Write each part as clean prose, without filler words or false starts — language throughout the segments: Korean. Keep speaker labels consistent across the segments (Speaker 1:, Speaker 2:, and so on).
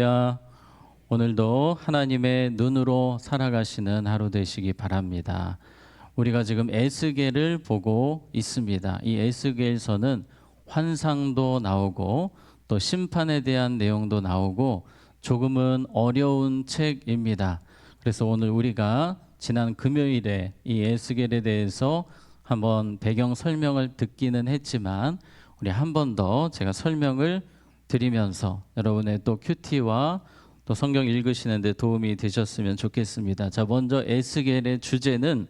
Speaker 1: 할렐루야. 오늘도 하나님의 눈으로 살아가시는 하루 되시기 바랍니다. 우리가 지금 에스겔을 보고 있습니다. 이 에스겔서는 환상도 나오고 또 심판에 대한 내용도 나오고 조금은 어려운 책입니다. 그래서 오늘 우리가 지난 금요일에 이 에스겔에 대해서 한번 배경 설명을 듣기는 했지만 우리 한 번 더 제가 설명을 드리면서 여러분의 또 큐티와 또 성경 읽으시는데 도움이 되셨으면 좋겠습니다. 자, 먼저 에스겔의 주제는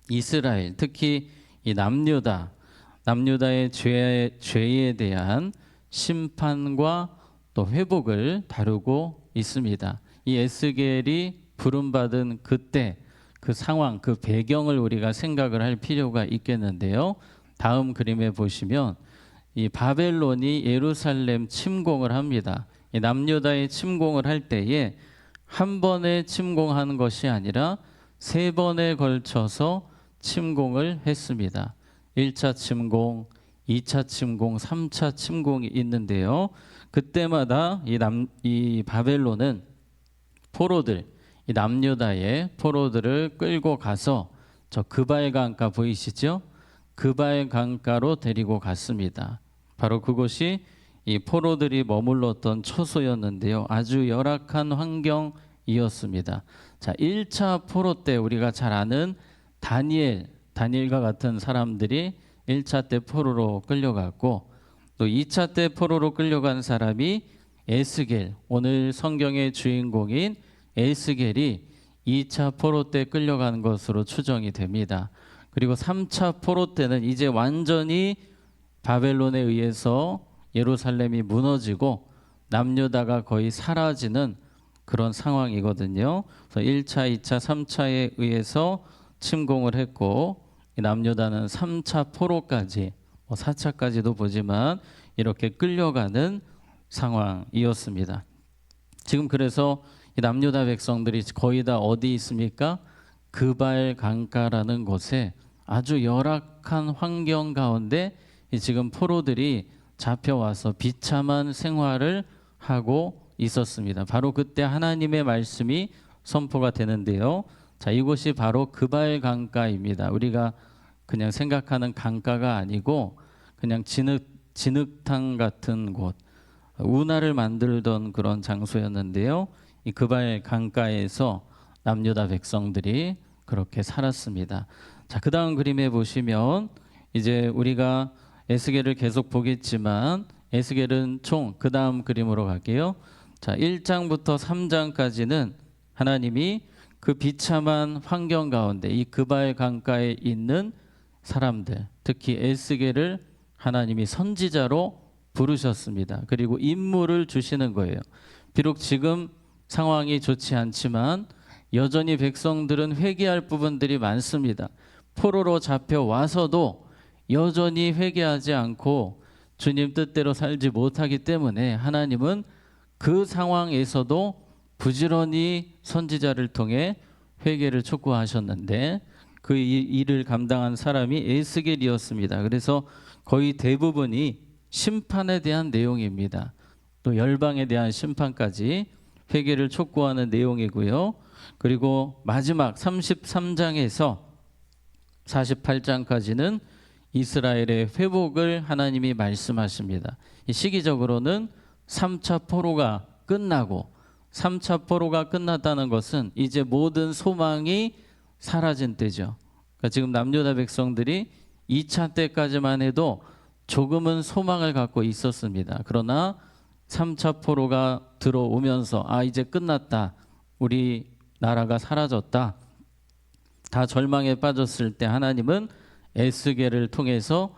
Speaker 1: 이스라엘, 특히 이 남유다의 죄에 대한 심판과 또 회복을 다루고 있습니다. 이 에스겔이 부름받은 그때 그 상황, 그 배경을 우리가 생각을 할 필요가 있겠는데요. 다음 그림에 보시면 이 바벨론이 예루살렘 침공을 합니다. 이 남유다의 침공을 할 때에 한 번에 침공하는 것이 아니라 세 번에 걸쳐서 침공을 했습니다. 1차 침공, 2차 침공, 3차 침공이 있는데요. 그때마다 이 바벨론은 포로들, 이 남유다의 포로들을 끌고 가서 저 그발 강가 보이시죠? 그발 강가로 데리고 갔습니다. 바로 그곳이 이 포로들이 머물렀던 처소였는데요. 아주 열악한 환경이었습니다. 자, 1차 포로 때 우리가 잘 아는 다니엘과 같은 사람들이 1차 때 포로로 끌려갔고 또 2차 때 포로로 끌려간 사람이 에스겔, 오늘 성경의 주인공인 에스겔이 2차 포로 때 끌려간 것으로 추정이 됩니다. 그리고 3차 포로 때는 이제 완전히 바벨론에 의해서 예루살렘이 무너지고 남유다가 거의 사라지는 그런 상황이거든요. 그래서 1차, 2차, 3차에 의해서 침공을 했고 남유다는 3차 포로까지 4차까지도 보지만 이렇게 끌려가는 상황이었습니다. 지금 그래서 이 남유다 백성들이 거의 다 어디 있습니까? 그발 강가라는 곳에 아주 열악한 환경 가운데 지금 포로들이 잡혀와서 비참한 생활을 하고 있었습니다. 바로 그때 하나님의 말씀이 선포가 되는데요. 자, 이곳이 바로 그발 강가입니다. 우리가 그냥 생각하는 강가가 아니고 그냥 진흙탕 같은 곳, 운하를 만들던 그런 장소였는데요. 이 그발 강가에서 남유다 백성들이 그렇게 살았습니다. 자, 그 다음 그림에 보시면 이제 우리가 에스겔을 계속 보겠지만 에스겔은 총 그 다음 그림으로 갈게요. 자, 1장부터 3장까지는 하나님이 그 비참한 환경 가운데 이 그발 강가에 있는 사람들, 특히 에스겔을 하나님이 선지자로 부르셨습니다. 그리고 임무를 주시는 거예요. 비록 지금 상황이 좋지 않지만 여전히 백성들은 회개할 부분들이 많습니다. 포로로 잡혀와서도 여전히 회개하지 않고 주님 뜻대로 살지 못하기 때문에 하나님은 그 상황에서도 부지런히 선지자를 통해 회개를 촉구하셨는데 그 일을 감당한 사람이 에스겔이었습니다. 그래서 거의 대부분이 심판에 대한 내용입니다. 또 열방에 대한 심판까지 회개를 촉구하는 내용이고요. 그리고 마지막 33장에서 48장까지는 이스라엘의 회복을 하나님이 말씀하십니다. 시기적으로는 3차 포로가 끝나고 3차 포로가 끝났다는 것은 이제 모든 소망이 사라진 때죠. 그러니까 지금 남유다 백성들이 2차 때까지만 해도 조금은 소망을 갖고 있었습니다. 그러나 3차 포로가 들어오면서 이제 끝났다. 우리 나라가 사라졌다. 다 절망에 빠졌을 때 하나님은 에스겔을 통해서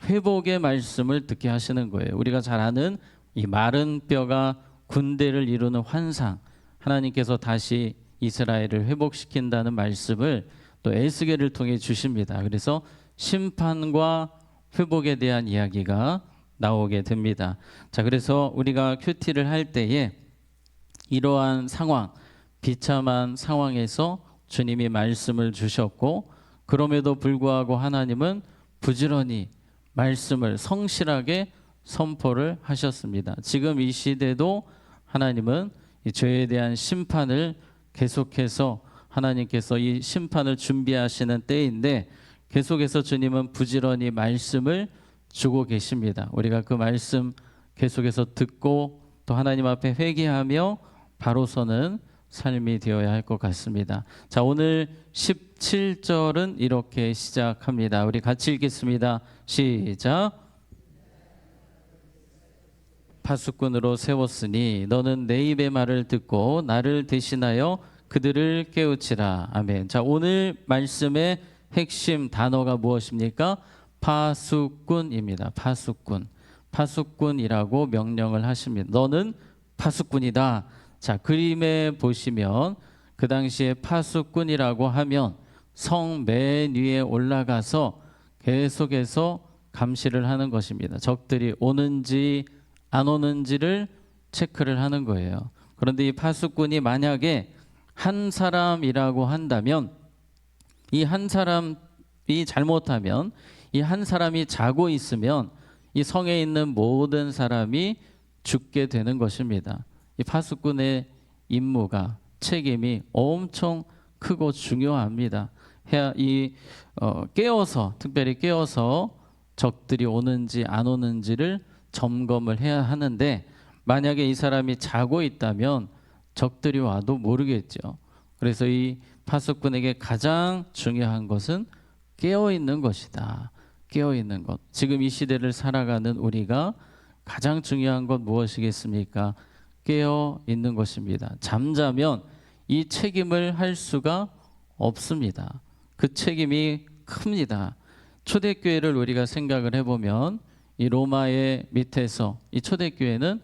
Speaker 1: 회복의 말씀을 듣게 하시는 거예요. 우리가 잘 아는 이 마른 뼈가 군대를 이루는 환상, 하나님께서 다시 이스라엘을 회복시킨다는 말씀을 또 에스겔을 통해 주십니다. 그래서 심판과 회복에 대한 이야기가 나오게 됩니다. 자, 그래서 우리가 큐티를 할 때에 이러한 상황, 비참한 상황에서 주님이 말씀을 주셨고 그럼에도 불구하고 하나님은 부지런히 말씀을 성실하게 선포를 하셨습니다. 지금 이 시대도 하나님은 이 죄에 대한 심판을 계속해서 하나님께서 이 심판을 준비하시는 때인데 계속해서 주님은 부지런히 말씀을 주고 계십니다. 우리가 그 말씀 계속해서 듣고 또 하나님 앞에 회개하며 바로 서는 삶이 되어야 할 것 같습니다. 자, 오늘 17절은 이렇게 시작합니다. 우리 같이 읽겠습니다. 시작. 파수꾼으로 세웠으니 너는 내 입의 말을 듣고 나를 대신하여 그들을 깨우치라. 아멘. 자, 오늘 말씀의 핵심 단어가 무엇입니까? 파수꾼입니다. 파수꾼. 파수꾼이라고 명령을 하십니다. 너는 파수꾼이다. 자, 그림에 보시면 그 당시에 파수꾼이라고 하면 성 맨 위에 올라가서 계속해서 감시를 하는 것입니다. 적들이 오는지 안 오는지를 체크를 하는 거예요. 그런데 이 파수꾼이 만약에 한 사람이라고 한다면 이 한 사람이 잘못하면 이 한 사람이 자고 있으면 이 성에 있는 모든 사람이 죽게 되는 것입니다. 이 파수꾼의 임무가 책임이 엄청 크고 중요합니다. 깨어서 특별히 깨어서 적들이 오는지 안 오는지를 점검을 해야 하는데 만약에 이 사람이 자고 있다면 적들이 와도 모르겠죠. 그래서 이 파수꾼에게 가장 중요한 것은 깨어 있는 것이다. 깨어 있는 것. 지금 이 시대를 살아가는 우리가 가장 중요한 것 무엇이겠습니까? 깨어 있는 것입니다. 잠자면 이 책임을 할 수가 없습니다. 그 책임이 큽니다. 초대교회를 우리가 생각을 해보면 이 로마의 밑에서 이 초대교회는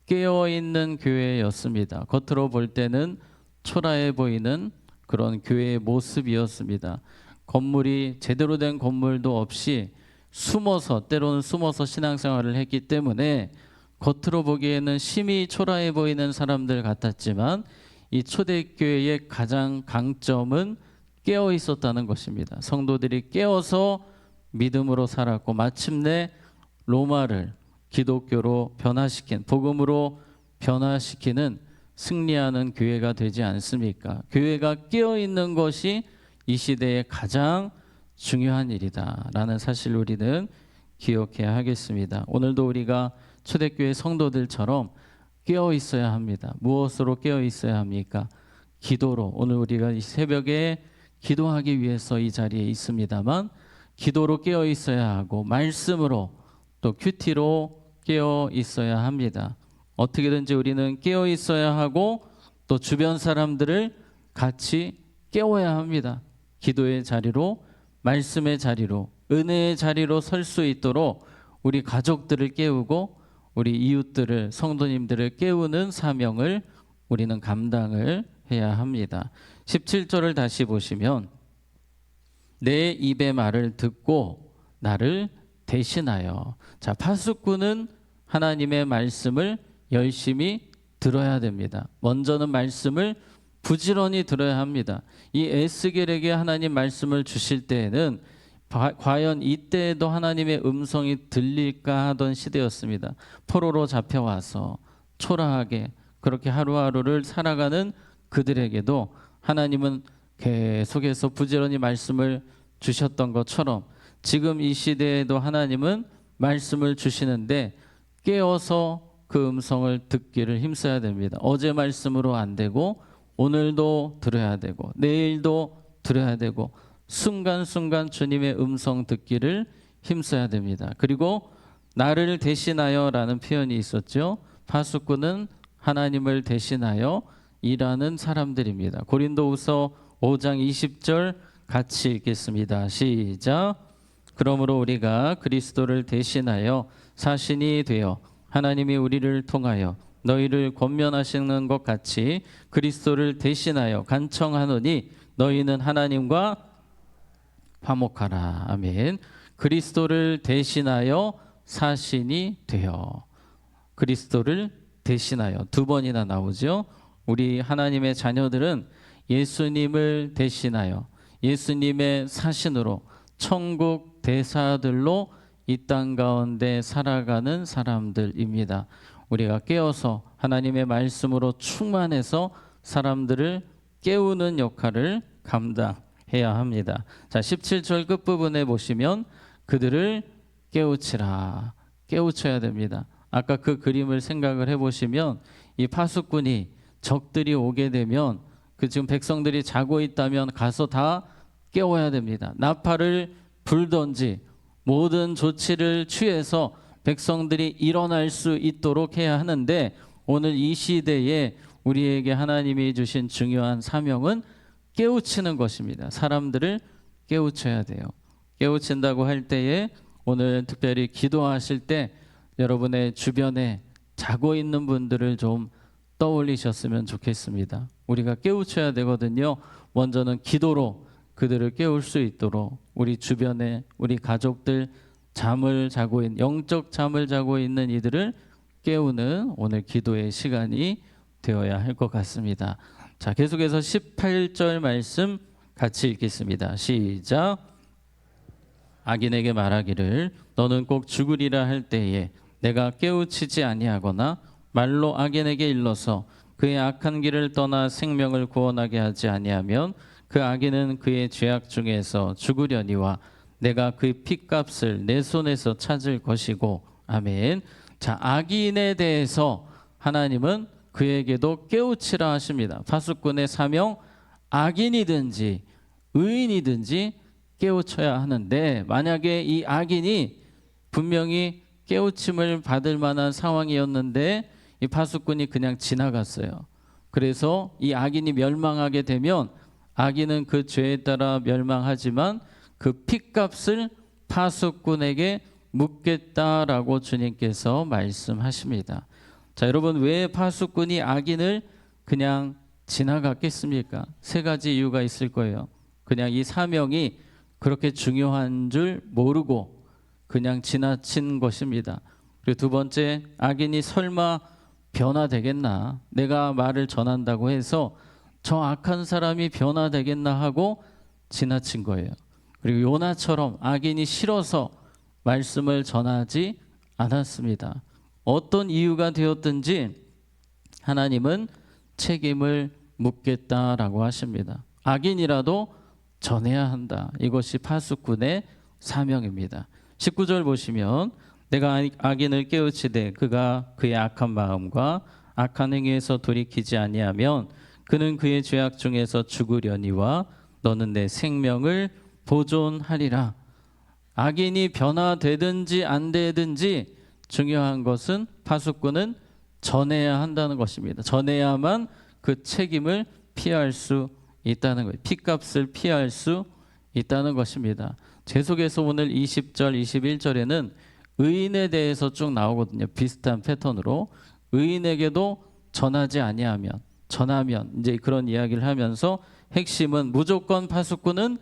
Speaker 1: 깨어있는 교회였습니다. 겉으로 볼 때는 초라해 보이는 그런 교회의 모습이었습니다. 건물이 제대로 된 건물도 없이 때로는 숨어서 신앙생활을 했기 때문에 겉으로 보기에는 심히 초라해 보이는 사람들 같았지만 이 초대교회의 가장 강점은 깨어 있었다는 것입니다. 성도들이 깨어서 믿음으로 살았고 마침내 로마를 기독교로 변화시킨 복음으로 변화시키는 승리하는 교회가 되지 않습니까? 교회가 깨어 있는 것이 이 시대의 가장 중요한 일이다라는 사실을 우리는 기억해야 하겠습니다. 오늘도 우리가 초대교회 성도들처럼 깨어 있어야 합니다. 무엇으로 깨어 있어야 합니까? 기도로. 오늘 우리가 이 새벽에 기도하기 위해서 이 자리에 있습니다만 기도로 깨어 있어야 하고 말씀으로 또 큐티로 깨어 있어야 합니다. 어떻게든지 우리는 깨어 있어야 하고 또 주변 사람들을 같이 깨워야 합니다. 기도의 자리로, 말씀의 자리로, 은혜의 자리로 설 수 있도록 우리 가족들을 깨우고 우리 이웃들을, 성도님들을 깨우는 사명을 우리는 감당을 해야 합니다. 17절을 다시 보시면 내 입의 말을 듣고 나를 대신하여. 자, 파수꾼은 하나님의 말씀을 열심히 들어야 됩니다. 먼저는 말씀을 부지런히 들어야 합니다. 이 에스겔에게 하나님 말씀을 주실 때에는 과연 이때에도 하나님의 음성이 들릴까 하던 시대였습니다. 포로로 잡혀와서 초라하게 그렇게 하루하루를 살아가는 그들에게도 하나님은 계속해서 부지런히 말씀을 주셨던 것처럼 지금 이 시대에도 하나님은 말씀을 주시는데 깨어서 그 음성을 듣기를 힘써야 됩니다. 어제 말씀으로 안 되고 오늘도 들어야 되고 내일도 들어야 되고 순간순간 주님의 음성 듣기를 힘써야 됩니다. 그리고 나를 대신하여 라는 표현이 있었죠. 파수꾼은 하나님을 대신하여 일하는 사람들입니다. 고린도후서 5장 20절 같이 읽겠습니다. 시작. 그러므로 우리가 그리스도를 대신하여 사신이 되어 하나님이 우리를 통하여 너희를 권면하시는 것 같이 그리스도를 대신하여 간청하노니 너희는 하나님과 화목하라. 아멘. 그리스도를 대신하여 사신이 되어. 그리스도를 대신하여 두 번이나 나오죠. 우리 하나님의 자녀들은 예수님을 대신하여 예수님의 사신으로 천국 대사들로 이 땅 가운데 살아가는 사람들입니다. 우리가 깨어서 하나님의 말씀으로 충만해서 사람들을 깨우는 역할을 감당해야 합니다. 자, 17절 끝부분에 보시면 그들을 깨우치라. 깨우쳐야 됩니다. 아까 그 그림을 생각을 해보시면 이 파수꾼이 적들이 오게 되면 그 지금 백성들이 자고 있다면 가서 다 깨워야 됩니다. 나팔을 불던지 모든 조치를 취해서 백성들이 일어날 수 있도록 해야 하는데 오늘 이 시대에 우리에게 하나님이 주신 중요한 사명은 깨우치는 것입니다. 사람들을 깨우쳐야 돼요. 깨우친다고 할 때에 오늘 특별히 기도하실 때 여러분의 주변에 자고 있는 분들을 좀 떠올리셨으면 좋겠습니다. 우리가 깨우쳐야 되거든요. 먼저는 기도로 그들을 깨울 수 있도록 우리 주변에 우리 가족들 잠을 자고 있는 영적 잠을 자고 있는 이들을 깨우는 오늘 기도의 시간이 되어야 할 것 같습니다. 자, 계속해서 18절 말씀 같이 읽겠습니다. 시작. 악인에게 말하기를 너는 꼭 죽으리라 할 때에 내가 깨우치지 아니하거나 말로 악인에게 일러서 그의 악한 길을 떠나 생명을 구원하게 하지 아니하면 그 악인은 그의 죄악 중에서 죽으려니와 내가 그의 핏값을 내 손에서 찾을 것이고. 아멘. 자, 악인에 대해서 하나님은 그에게도 깨우치라 하십니다. 파수꾼의 사명, 악인이든지 의인이든지 깨우쳐야 하는데 만약에 이 악인이 분명히 깨우침을 받을 만한 상황이었는데 이 파수꾼이 그냥 지나갔어요. 그래서 이 악인이 멸망하게 되면 악인은 그 죄에 따라 멸망하지만 그 핏값을 파수꾼에게 묻겠다라고 주님께서 말씀하십니다. 자, 여러분, 왜 파수꾼이 악인을 그냥 지나갔겠습니까? 세 가지 이유가 있을 거예요. 그냥 이 사명이 그렇게 중요한 줄 모르고 그냥 지나친 것입니다. 그리고 두 번째, 악인이 설마 변화되겠나? 내가 말을 전한다고 해서 저 악한 사람이 변화되겠나 하고 지나친 거예요. 그리고 요나처럼 악인이 싫어서 말씀을 전하지 않았습니다. 어떤 이유가 되었든지 하나님은 책임을 묻겠다라고 하십니다. 악인이라도 전해야 한다. 이것이 파수꾼의 사명입니다. 19절 보시면 내가 악인을 깨우치되 그가 그의 악한 마음과 악한 행위에서 돌이키지 아니하면 그는 그의 죄악 중에서 죽으려니와 너는 내 생명을 보존하리라. 악인이 변화되든지 안 되든지 중요한 것은 파수꾼은 전해야 한다는 것입니다. 전해야만 그 책임을 피할 수 있다는 거예요. 핏값을 피할 수 있다는 것입니다. 계속해서 오늘 20절, 21절에는 의인에 대해서 쭉 나오거든요. 비슷한 패턴으로 의인에게도 전하지 아니하면, 전하면 이제 그런 이야기를 하면서 핵심은 무조건 파수꾼은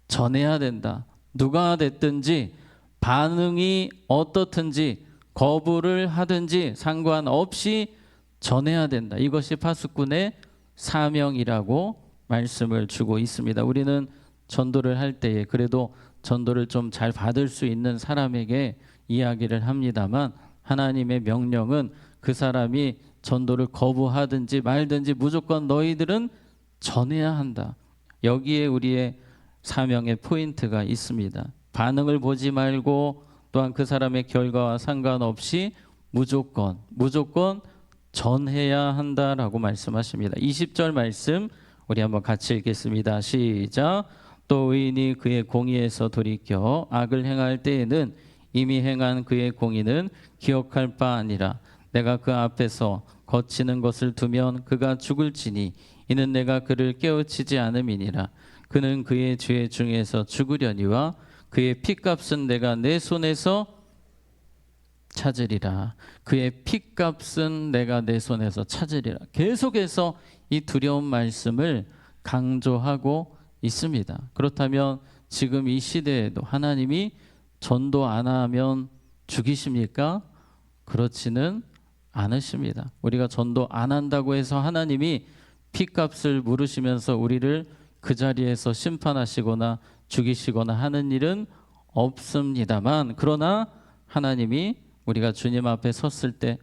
Speaker 1: 전해야 된다. 누가 됐든지 반응이 어떻든지 거부를 하든지 상관없이 전해야 된다. 이것이 파수꾼의 사명이라고 말씀을 주고 있습니다. 우리는 전도를 할 때에 그래도 전도를 좀 잘 받을 수 있는 사람에게 이야기를 합니다만 하나님의 명령은 그 사람이 전도를 거부하든지 말든지 무조건 너희들은 전해야 한다. 여기에 우리의 사명의 포인트가 있습니다. 반응을 보지 말고 또한 그 사람의 결과와 상관없이 무조건 전해야 한다라고 말씀하십니다. 20절 말씀 우리 한번 같이 읽겠습니다. 시작. 또 의인이 그의 공의에서 돌이켜 악을 행할 때에는 이미 행한 그의 공의는 기억할 바 아니라 내가 그 앞에서 거치는 것을 두면 그가 죽을지니 이는 내가 그를 깨우치지 않음이니라. 그는 그의 죄 중에서 죽으려니와 그의 핏값은 내가 내 손에서 찾으리라. 그의 핏값은 내가 내 손에서 찾으리라. 계속해서 이 두려운 말씀을 강조하고 있습니다. 그렇다면 지금 이 시대에도 하나님이 전도 안 하면 죽이십니까? 그렇지는 않으십니다. 우리가 전도 안 한다고 해서 하나님이 핏값을 물으시면서 우리를 그 자리에서 심판하시거나 죽이시거나 하는 일은 없습니다만, 그러나 하나님이 우리가 주님 앞에 섰을 때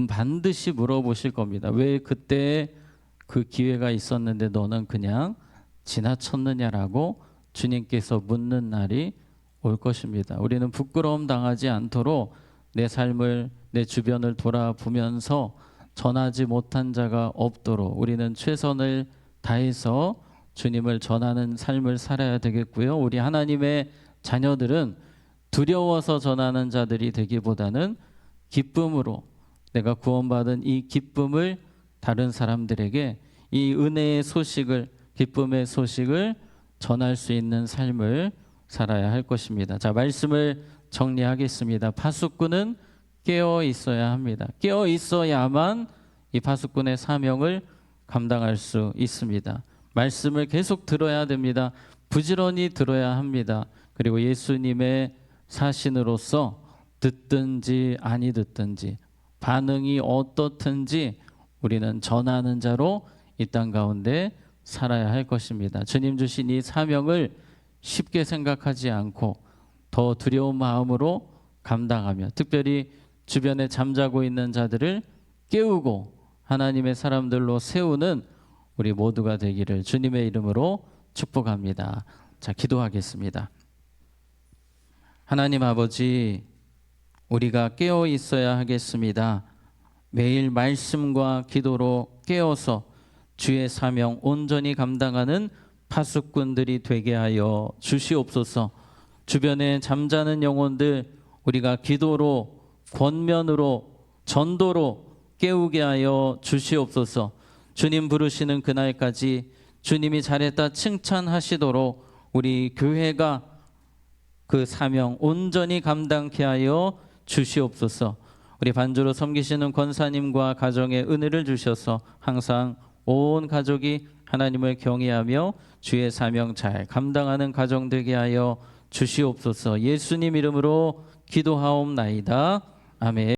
Speaker 1: 반드시 물어보실 겁니다. 왜 그때 그 기회가 있었는데 너는 그냥 지나쳤느냐라고 주님께서 묻는 날이 올 것입니다. 우리는 부끄러움 당하지 않도록 내 삶을, 내 주변을 돌아보면서 전하지 못한 자가 없도록 우리는 최선을 다해서 주님을 전하는 삶을 살아야 되겠고요. 우리 하나님의 자녀들은 두려워서 전하는 자들이 되기보다는 기쁨으로, 내가 구원받은 이 기쁨을 다른 사람들에게 이 은혜의 소식을, 기쁨의 소식을 전할 수 있는 삶을 살아야 할 것입니다. 자, 말씀을 정리하겠습니다. 파수꾼은 깨어 있어야 합니다. 깨어 있어야만 이 파수꾼의 사명을 감당할 수 있습니다. 말씀을 계속 들어야 됩니다. 부지런히 들어야 합니다. 그리고 예수님의 사신으로서 듣든지 아니 듣든지 반응이 어떻든지 우리는 전하는 자로 이 땅 가운데 살아야 할 것입니다. 주님 주신 이 사명을 쉽게 생각하지 않고 더 두려운 마음으로 감당하며, 특별히 주변에 잠자고 있는 자들을 깨우고 하나님의 사람들로 세우는 우리 모두가 되기를 주님의 이름으로 축복합니다. 자, 기도하겠습니다. 하나님 아버지, 우리가 깨어 있어야 하겠습니다. 매일 말씀과 기도로 깨어서 주의 사명 온전히 감당하는 파수꾼들이 되게 하여 주시옵소서. 주변에 잠자는 영혼들 우리가 기도로, 권면으로, 전도로 깨우게 하여 주시옵소서. 주님 부르시는 그날까지 주님이 잘했다 칭찬하시도록 우리 교회가 그 사명 온전히 감당케 하여 주시옵소서. 우리 반주로 섬기시는 권사님과 가정에 은혜를 주셔서 항상 온 가족이 하나님을 경외하며 주의 사명 잘 감당하는 가정 되게 하여 주시옵소서. 예수님 이름으로 기도하옵나이다. 아멘.